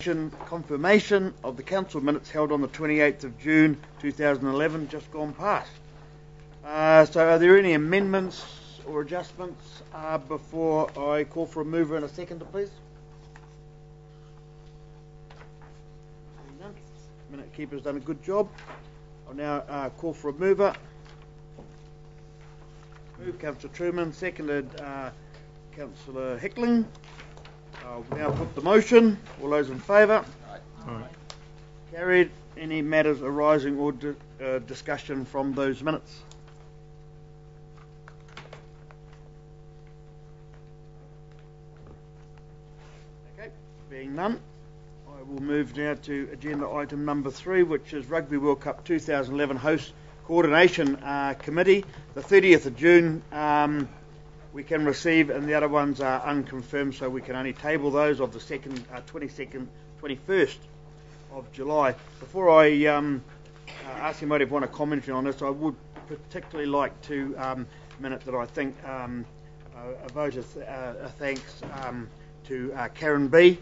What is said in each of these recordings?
Confirmation of the council minutes held on the 28th of June 2011, just gone past. So are there any amendments or adjustments before I call for a mover and a seconder, please? Minute keeper's done a good job. I'll now call for a mover. Move Councillor Truman, seconded Councillor Hickling. I'll now put the motion. All those in favour? Aye. Carried. Any matters arising or discussion from those minutes? Okay, being none, I will move now to agenda item number 3, which is Rugby World Cup 2011 Host Coordination Committee. The 30th of June we can receive, and the other ones are unconfirmed, so we can only table those of the 21st of July. Before I ask anybody if you want to comment on this, I would particularly like to minute that I think a vote of thanks to Karen B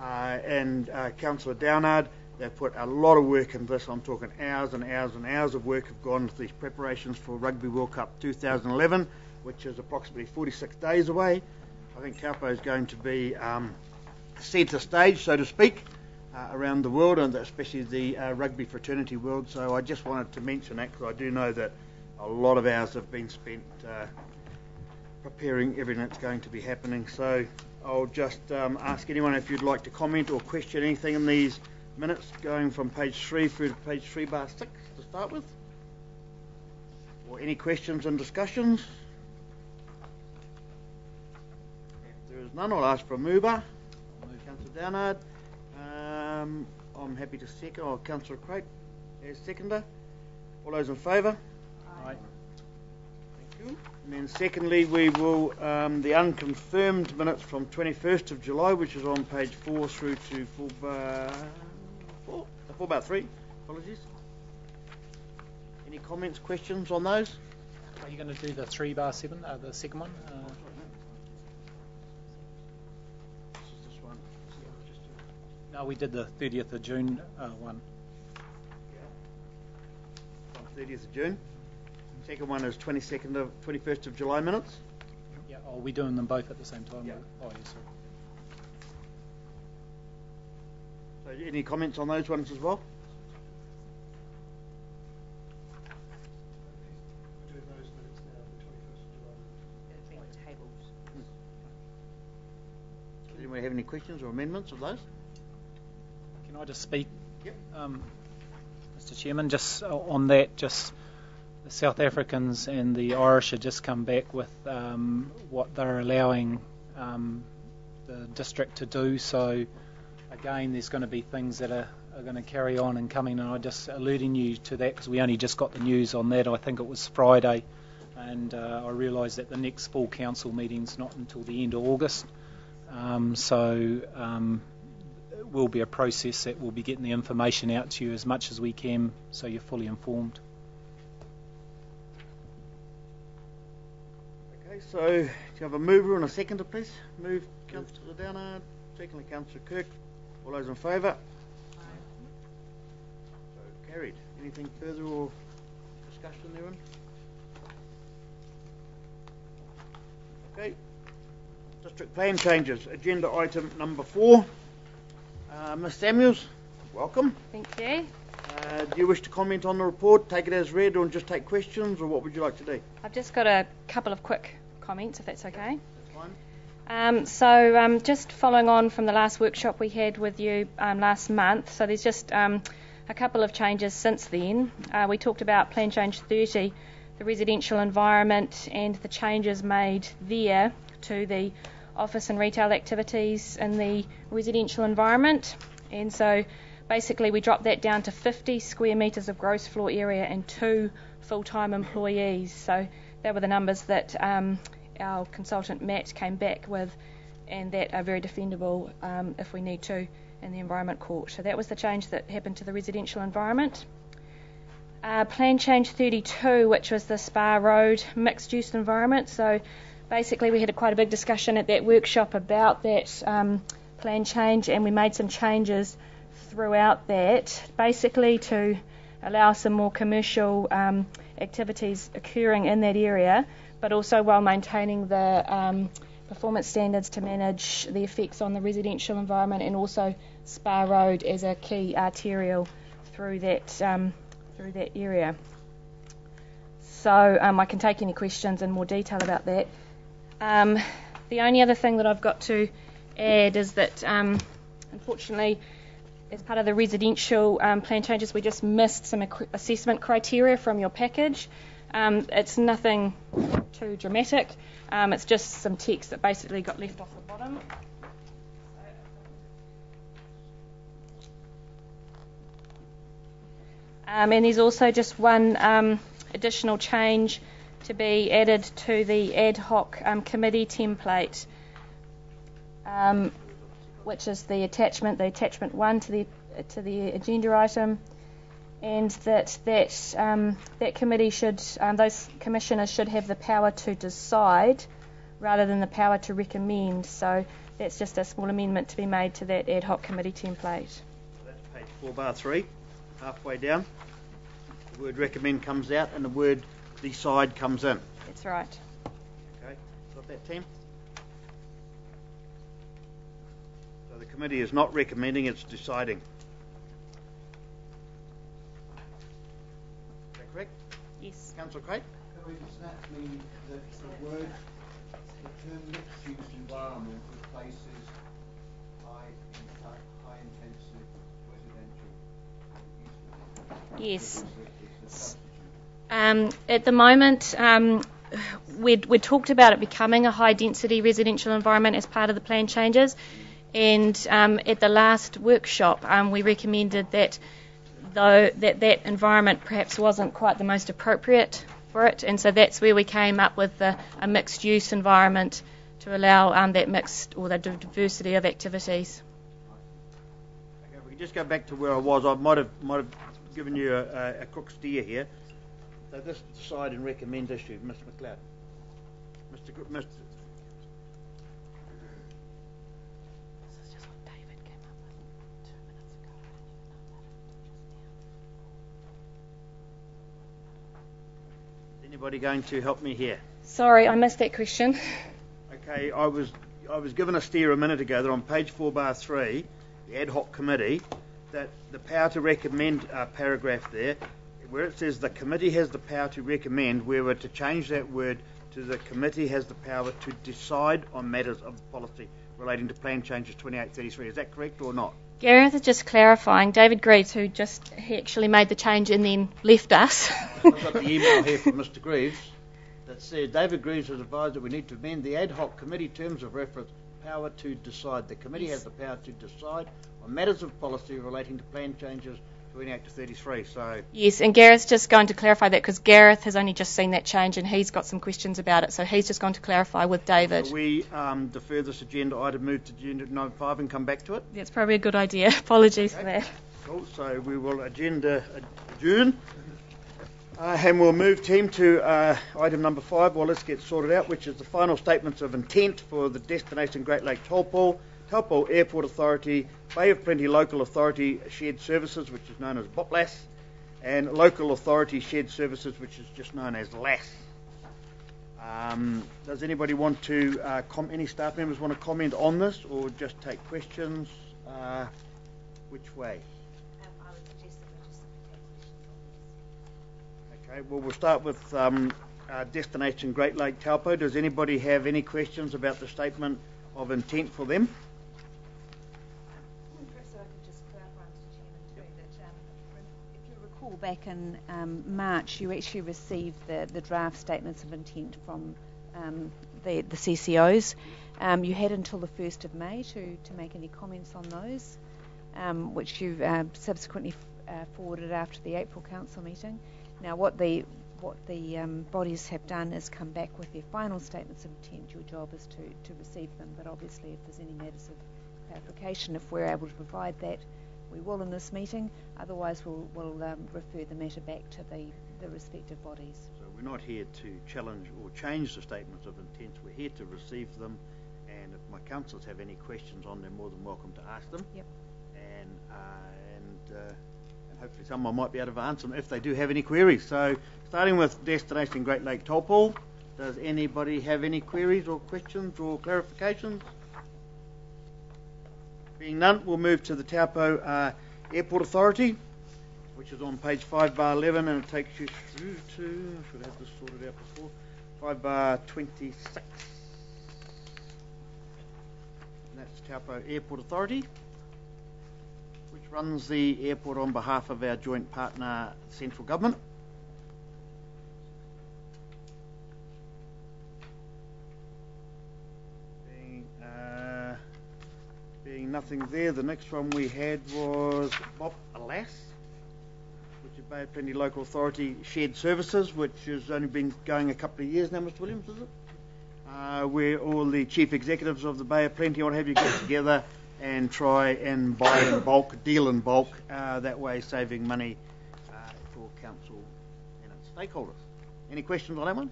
and Councillor Downard. They've put a lot of work in this. I'm talking hours and hours and hours of work have gone into these preparations for Rugby World Cup 2011, which is approximately 46 days away. I think Taupo is going to be centre stage, so to speak, around the world, and especially the rugby fraternity world. So I just wanted to mention that because I do know that a lot of hours have been spent preparing everything that's going to be happening. So I'll just ask anyone if you'd like to comment or question anything in these minutes, going from page 3 through to page 3/6 to start with. Or any questions and discussions? If there is none, I'll ask for a mover. Councillor Downard. I'm happy to second. Or Councillor Craig as seconder. All those in favour? Aye. Thank you. And then secondly, we will the unconfirmed minutes from 21st of July, which is on page 4 through to 4/3. Apologies. Any comments, questions on those? Are you going to do the 3/7, the second one? No, we did the 30th of June one. Yeah. On 30th of June. Second one is 21st of July minutes. Yeah. Are we doing them both at the same time? Yeah. Oh, yes, sorry. So any comments on those ones as well? Does anyone have any questions or amendments of those? Can I just speak, Yep. Mr. Chairman, just on that, just the South Africans and the Irish have just come back with what they're allowing the district to do. So again, there's going to be things that are going to carry on and coming, and I'm just alerting you to that because we only just got the news on that. I think it was Friday, and I realise that the next full council meeting's not until the end of August. It will be a process that we'll be getting the information out to you as much as we can, so you're fully informed. Okay, so do you have a mover and a seconder, please? Move Councillor Downard, secondly Councillor Kirk. All those in favour? Aye. So carried. Anything further or discussion therein? Okay. District plan changes. Agenda item number 4. Ms Samuels, welcome. Thank you. Do you wish to comment on the report, take it as read, or just take questions, or what would you like to do? I've just got a couple of quick comments, if that's okay. That's fine. Just following on from the last workshop we had with you last month, so there's just a couple of changes since then. We talked about Plan Change 30, the residential environment, and the changes made there to the office and retail activities in the residential environment, and so basically we dropped that down to 50 square metres of gross floor area and 2 full-time employees. So that were the numbers that our consultant Matt came back with, and that are very defendable if we need to in the Environment Court. So that was the change that happened to the residential environment. Plan Change 32, which was the Spa Road mixed-use environment. So basically we had quite a big discussion at that workshop about that plan change, and we made some changes throughout that, basically to allow some more commercial activities occurring in that area, but also while maintaining the performance standards to manage the effects on the residential environment, and also Spa Road as a key arterial through that area. So I can take any questions in more detail about that. The only other thing that I've got to add is that unfortunately, as part of the residential plan changes, we just missed some assessment criteria from your package. It's nothing too dramatic. It's just some text that basically got left off the bottom. And there's also just one additional change to be added to the ad hoc committee template, which is the attachment 1 to the agenda item, and that committee should, those commissioners should have the power to decide rather than the power to recommend. So that's just a small amendment to be made to that ad hoc committee template. So that's page 4/3, halfway down. The word recommend comes out and the word decide comes in. That's right. Okay, got that, team? So the committee is not recommending, it's deciding. Is that correct? Yes. Councillor Craig? Does that mean that the term mixed-use environment replaces high-intensive residential Yes. It's At the moment, we talked about it becoming a high-density residential environment as part of the plan changes, and at the last workshop, we recommended that that environment perhaps wasn't quite the most appropriate for it, and so that's where we came up with a mixed-use environment to allow that mixed or the diversity of activities. Okay, if we can just go back to where I was, I might have given you a crook steer here. So this decide and recommend issue, Mr. McLeod. Mr. This is just what David came up with 2 minutes ago. I didn't even know about it just now. Is anybody going to help me here? Sorry, I missed that question. Okay, I was given a steer a minute ago that on page 4/3, the ad hoc committee, that the power to recommend paragraph there, where it says the committee has the power to recommend, we were to change that word to the committee has the power to decide on matters of policy relating to plan changes 2833. Is that correct or not? Gareth is just clarifying. David Greaves, he actually made the change and then left us. I've got the email here from Mr. Greaves that says David Greaves has advised that we need to amend the ad hoc committee terms of reference, power to decide. The committee has the power to decide on matters of policy relating to plan changes 28 to 33. So Yes, and Gareth's just going to clarify that because Gareth has only just seen that change and he's got some questions about it. So he's just going to clarify with David. So we defer this agenda item, move to agenda number 5 and come back to it. That's probably a good idea. Apologies for that. Cool. So we will agenda adjourn. And we'll move, team, to item number 5. Well, let's get sorted out, which is the final statements of intent for the destination Great Lake Taupo, Taupo Airport Authority, Bay of Plenty Local Authority Shared Services, which is known as BOPLAS, and Local Authority Shared Services, which is just known as LAS. Does anybody want to, any staff members want to comment on this, or just take questions? Which way? I would suggest that we just take questions on this. Okay, well, we'll start with destination Great Lake Taupo. Does anybody have any questions about the statement of intent for them? Perhaps I could just clarify, Mr. Chairman, too, that if you recall back in March, you actually received the draft statements of intent from the CCOs. You had until the 1st of May to make any comments on those, which you've subsequently forwarded after the April Council meeting. Now, what the bodies have done is come back with their final statements of intent. Your job is to receive them, but obviously if there's any matters of clarification, if we're able to provide that, we will in this meeting. Otherwise, we'll refer the matter back to the respective bodies. So we're not here to challenge or change the statements of intent. We're here to receive them, and if my councillors have any questions on, they're more than welcome to ask them. Yep. And hopefully someone might be able to answer them if they do have any queries. So starting with Destination Great Lake Taupo, does anybody have any queries or questions or clarifications? Being none, we'll move to the Taupo Airport Authority, which is on page 5/11, and it takes you through to, I should have this sorted out before, 5/26. And that's Taupo Airport Authority, which runs the airport on behalf of our joint partner, central government. Being nothing there, the next one we had was Bob Alas, which is Bay of Plenty Local Authority Shared Services, which has only been going a couple of years now, Mr. Williams, is it? Where all the chief executives of the Bay of Plenty, what have you, get together and try and buy in bulk, deal in bulk, that way saving money for council and its stakeholders. Any questions on that one?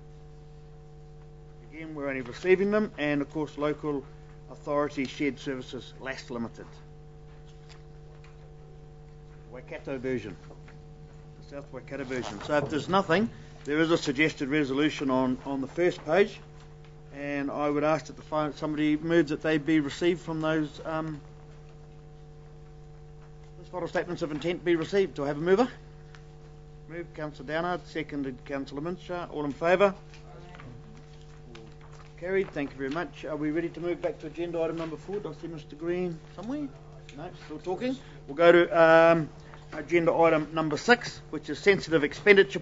Again, we're only receiving them, and of course Local Authority Shared Services LAS Limited. Waikato version. The South Waikato version. So if there's nothing, there is a suggested resolution on the first page, and I would ask that somebody move that they be received from those final statements of intent be received. Do I have a mover? Moved, Councillor Downard, seconded Councillor Minshaw. All in favour? Carried. Thank you very much. Are we ready to move back to agenda item number 4? Do I see Mr. Green somewhere? No, still talking. We'll go to agenda item number 6, which is sensitive expenditure